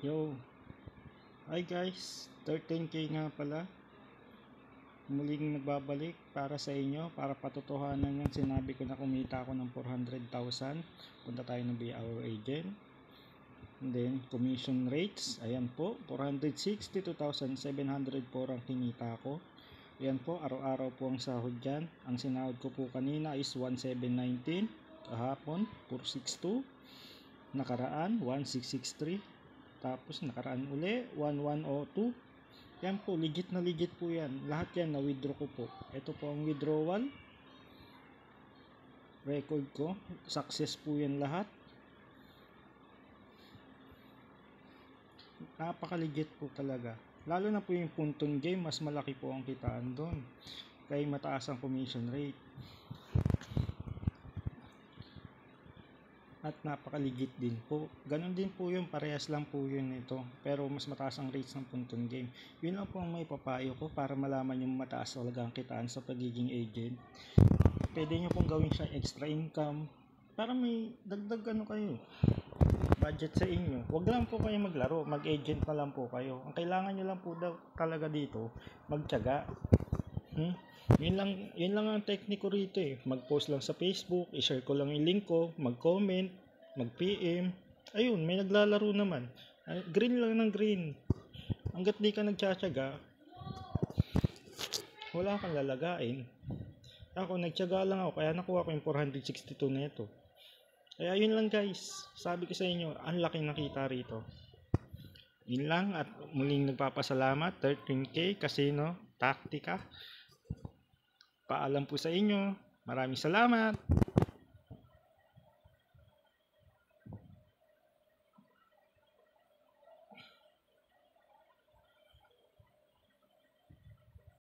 Yo, hi guys, 13k nga pala. Muling nagbabalik para sa inyo, para patotohanan yung sinabi ko na kumita ako ng 400,000. Punta tayo ng Be Our Agent. And then, commission rates, ayan po, 462,700 po ang kinita ko. Ayan po, araw-araw po ang sahod dyan. Ang sinahod ko po kanina is 1,719, kahapon 462, nakaraan 1,663. Tapos nakaraan uli 1102. Yan po, legit po yan. Lahat yan na withdraw ko po. Ito po ang withdrawal record ko. Success po yan lahat. Napaka-legit po talaga. Lalo na po yung punton game, mas malaki po ang kitaan doon. Kaya mataas ang commission rate. At napaka-legit din po. Ganon din po yun, parehas lang po yun ito. Pero mas mataas ang rates ng punton game. Yun lang po ang may papayo ko para malaman yung mataas talaga ang kitaan sa pagiging agent. Pwede nyo pong gawin siya extra income para may dagdag kayo, budget sa inyo. Huwag lang po kayo maglaro, mag-agent na lang po kayo. Ang kailangan nyo lang po daw talaga dito, magtiyaga. Yun lang ang tekniko rito eh. Mag-post lang sa Facebook, i-share ko lang yung link ko, mag-comment, mag-PM. Ayun, may naglalaro naman. Green lang ng green. Hanggat di ka nagtsatsaga, wala kang lalagain. Ako, nagtyaga lang ako, kaya nakuha ko yung 462 na ito. Kaya yun lang guys. Sabi ko sa inyo, ang laking nakita rito. Yun lang, at muling nagpapasalamat, 13k Casino Tactica. Paalam po sa inyo. Maraming salamat.